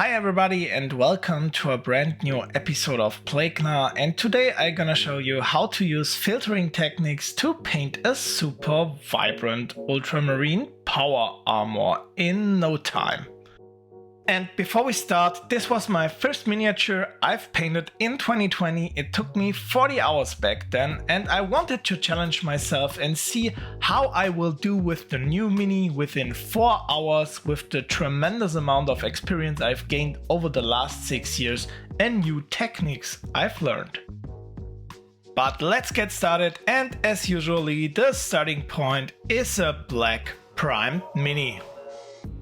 Hi everybody and welcome to a brand new episode of Plaguenarr, and today I'm gonna show you how to use filtering techniques to paint a super vibrant ultramarine power armor in no time. And before we start, this was my first miniature I've painted in 2020. It took me 40 hours back then, and I wanted to challenge myself and see how I will do with the new mini within 4 hours with the tremendous amount of experience I've gained over the last 6 years and new techniques I've learned. But let's get started, and as usually the starting point is a black primed mini.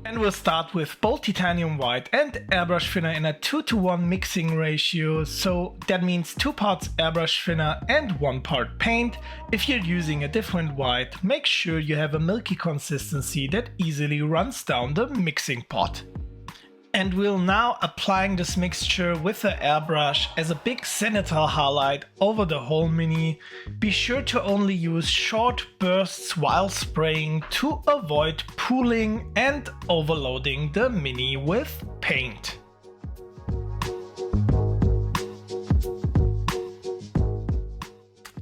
And we'll start with bold titanium white and airbrush thinner in a 2:1 mixing ratio, so that means 2 parts airbrush thinner and 1 part paint. If you're using a different white, make sure you have a milky consistency that easily runs down the mixing pot. And we'll now applying this mixture with the airbrush as a big zenithal highlight over the whole mini. Be sure to only use short bursts while spraying to avoid pooling and overloading the mini with paint.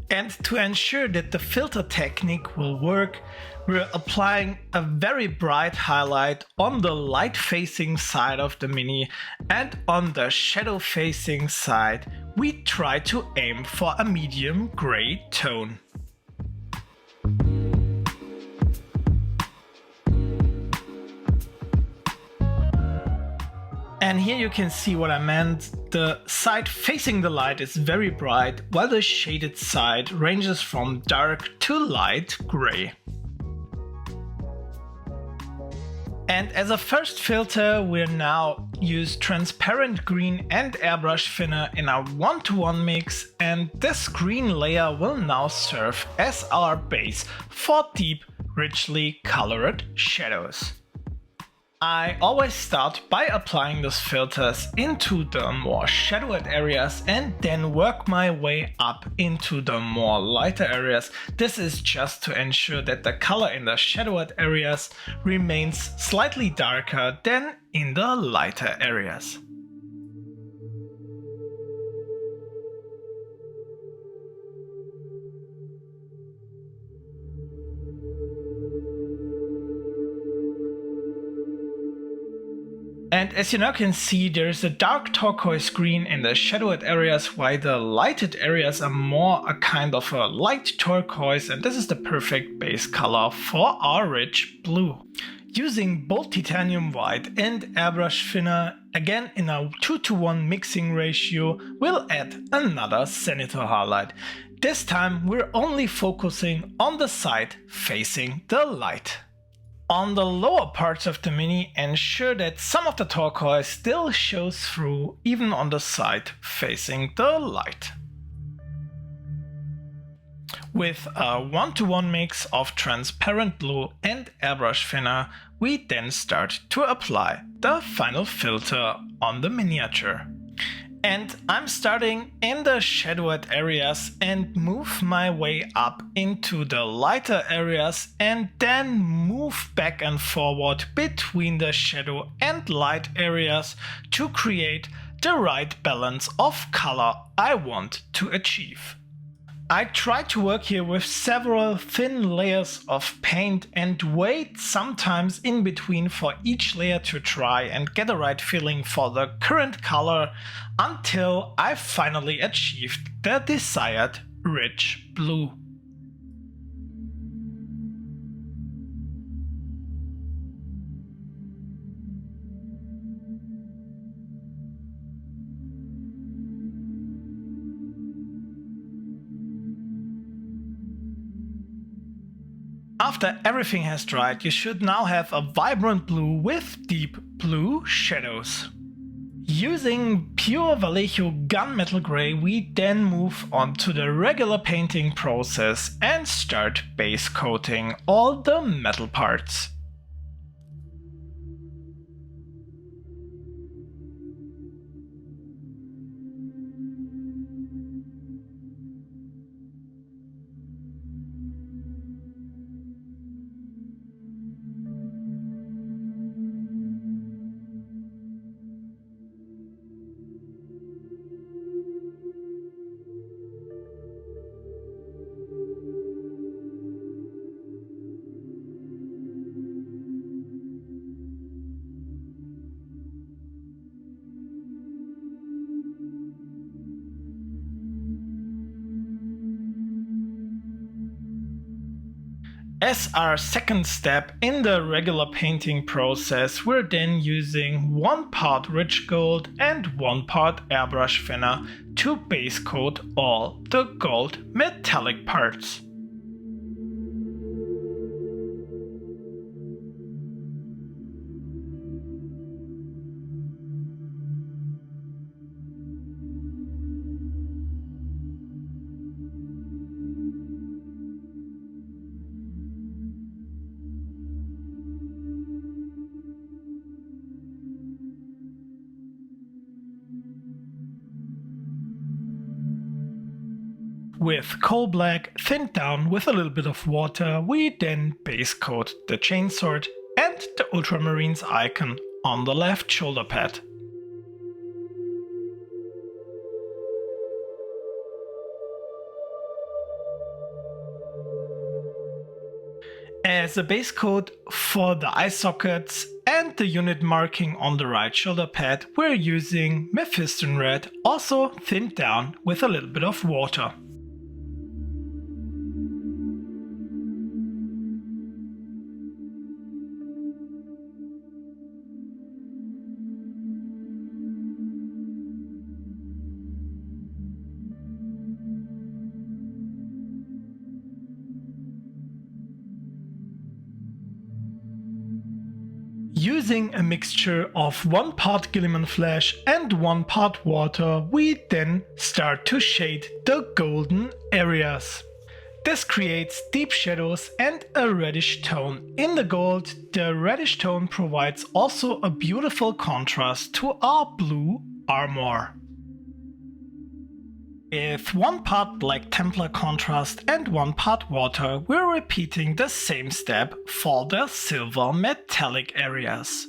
And to ensure that the filter technique will work, we're applying a very bright highlight on the light facing side of the mini, and on the shadow facing side we try to aim for a medium gray tone. And here you can see what I meant. The side facing the light is very bright, while the shaded side ranges from dark to light gray. And as a first filter, we'll now use transparent green and airbrush thinner in a 1:1 mix, and this green layer will now serve as our base for deep, richly colored shadows. I always start by applying those filters into the more shadowed areas and then work my way up into the more lighter areas. This is just to ensure that the color in the shadowed areas remains slightly darker than in the lighter areas. And as you now can see, there is a dark turquoise green in the shadowed areas, while the lighted areas are more a kind of a light turquoise, and this is the perfect base color for our rich blue. Using bold titanium white and airbrush thinner, again in a 2:1 mixing ratio, we'll add another zenithal highlight. This time we're only focusing on the side facing the light. On the lower parts of the mini, ensure that some of the turquoise still shows through even on the side facing the light. With a 1:1 mix of transparent blue and airbrush thinner, we then start to apply the final filter on the miniature. And I'm starting in the shadowed areas and move my way up into the lighter areas, and then move back and forward between the shadow and light areas to create the right balance of color I want to achieve. I try to work here with several thin layers of paint and wait sometimes in between for each layer to dry and get the right feeling for the current color until I finally achieved the desired rich blue. After everything has dried, you should now have a vibrant blue with deep blue shadows. Using pure Vallejo gunmetal gray, we then move on to the regular painting process and start base coating all the metal parts. As our second step in the regular painting process, we're then using 1 part rich gold and 1 part airbrush thinner to base coat all the gold metallic parts. With coal black thinned down with a little bit of water, we then base coat the chainsword and the Ultramarines icon on the left shoulder pad. As a base coat for the eye sockets and the unit marking on the right shoulder pad, we're using Mephiston Red, also thinned down with a little bit of water. Using a mixture of 1 part Guilliman flesh and 1 part water, we then start to shade the golden areas. This creates deep shadows and a reddish tone. In the gold, the reddish tone provides also a beautiful contrast to our blue armor. With 1 part Black Templar contrast and 1 part water, we're repeating the same step for the silver metallic areas.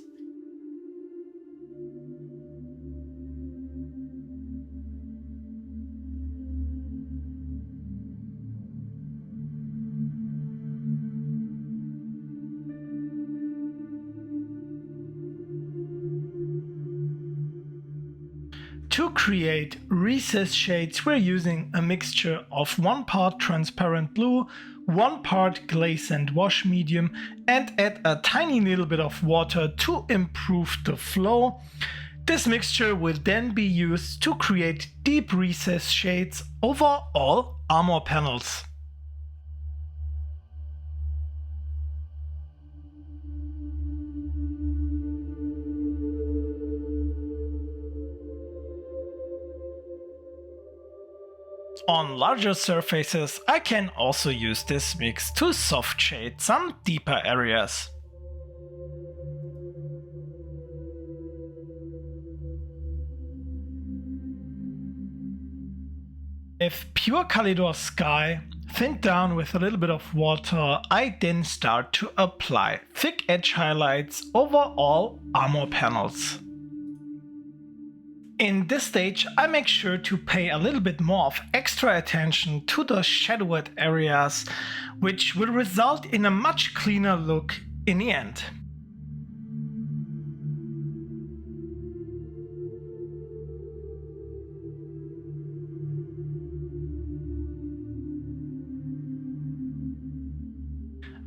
To create recess shades, we're using a mixture of 1 part transparent blue, 1 part glaze and wash medium, and add a tiny little bit of water to improve the flow. This mixture will then be used to create deep recess shades over all armor panels. On larger surfaces, I can also use this mix to soft shade some deeper areas. With pure Kalidor Sky, thinned down with a little bit of water, I then start to apply thick edge highlights over all armor panels. In this stage, I make sure to pay a little bit more of extra attention to the shadowed areas, which will result in a much cleaner look in the end.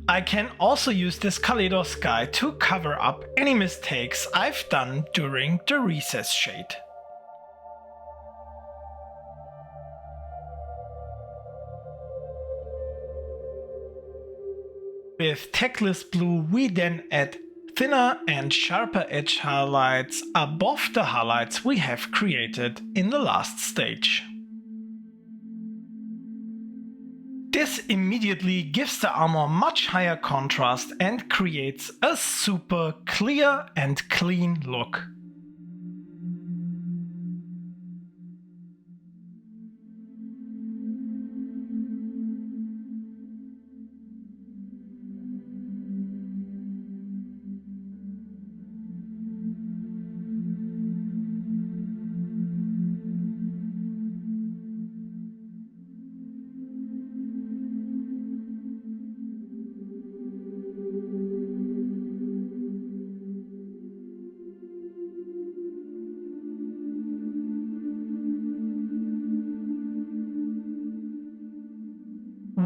I can also use this Kalidor Sky to cover up any mistakes I've done during the recess shade. With Techless Blue, we then add thinner and sharper edge highlights above the highlights we have created in the last stage. This immediately gives the armor much higher contrast and creates a super clear and clean look.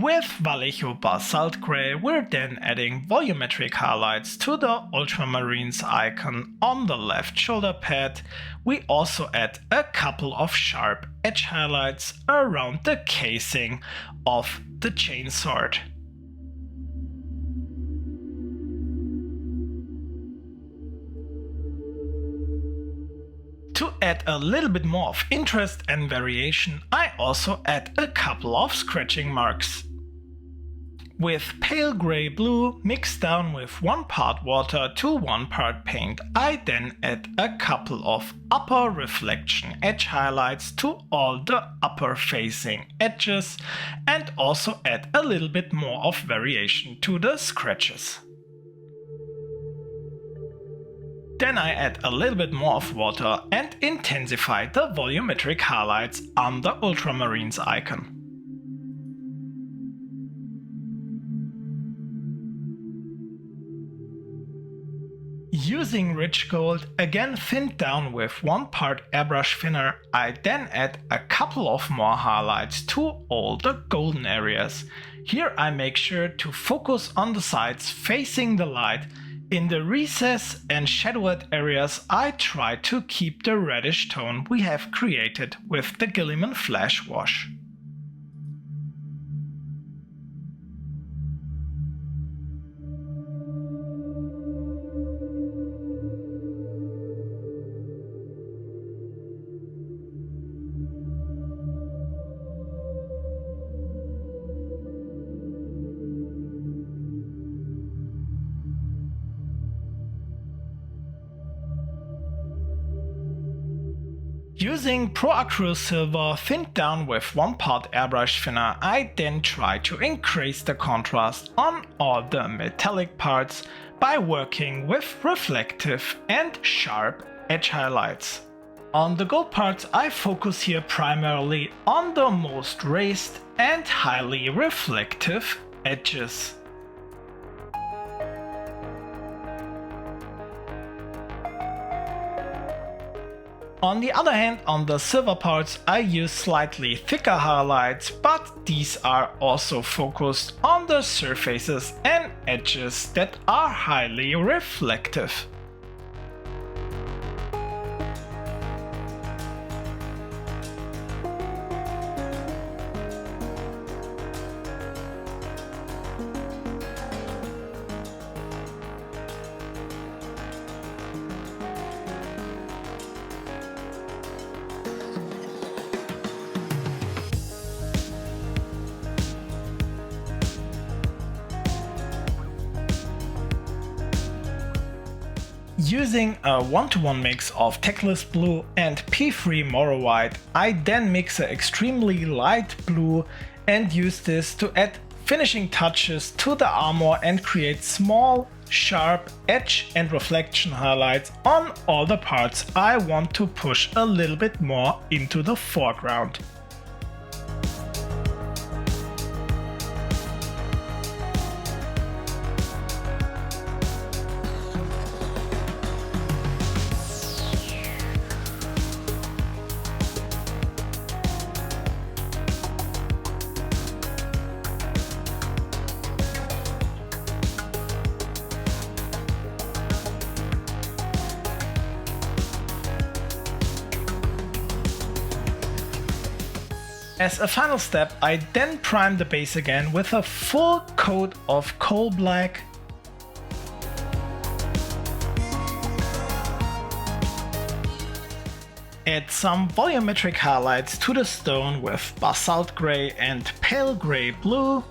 With Vallejo Basalt Gray, we're then adding volumetric highlights to the Ultramarines icon on the left shoulder pad. We also add a couple of sharp edge highlights around the casing of the chainsword. To add a little bit more of interest and variation, I also add a couple of scratching marks. With pale grey blue mixed down with 1 part water to 1 part paint, I then add a couple of upper reflection edge highlights to all the upper facing edges and also add a little bit more of variation to the scratches. Then I add a little bit more of water and intensify the volumetric highlights on the Ultramarines icon. Using rich gold, again thinned down with 1 part airbrush thinner, I then add a couple of more highlights to all the golden areas. Here I make sure to focus on the sides facing the light. In the recess and shadowed areas I try to keep the reddish tone we have created with the Guilliman Flash Wash. Using Pro Acryl Silver thinned down with 1 part airbrush thinner, I then try to increase the contrast on all the metallic parts by working with reflective and sharp edge highlights. On the gold parts I focus here primarily on the most raised and highly reflective edges. On the other hand, on the silver parts I use slightly thicker highlights, but these are also focused on the surfaces and edges that are highly reflective. Using a 1-to-1 mix of Techless Blue and P3 Morrowite, I then mix an extremely light blue and use this to add finishing touches to the armor and create small, sharp edge and reflection highlights on all the parts I want to push a little bit more into the foreground. As a final step, I then prime the base again with a full coat of coal black. Add some volumetric highlights to the stone with basalt gray and pale gray blue.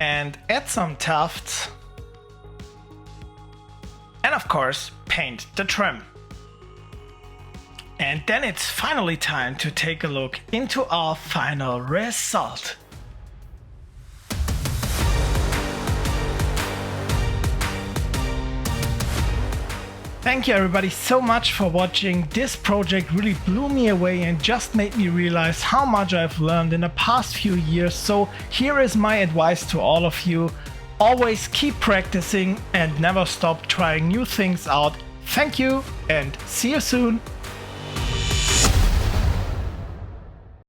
And add some tufts. And of course, paint the trim. And then it's finally time to take a look into our final result. Thank you everybody so much for watching. This project really blew me away and just made me realize how much I've learned in the past few years. So here is my advice to all of you. Always keep practicing and never stop trying new things out. Thank you and see you soon!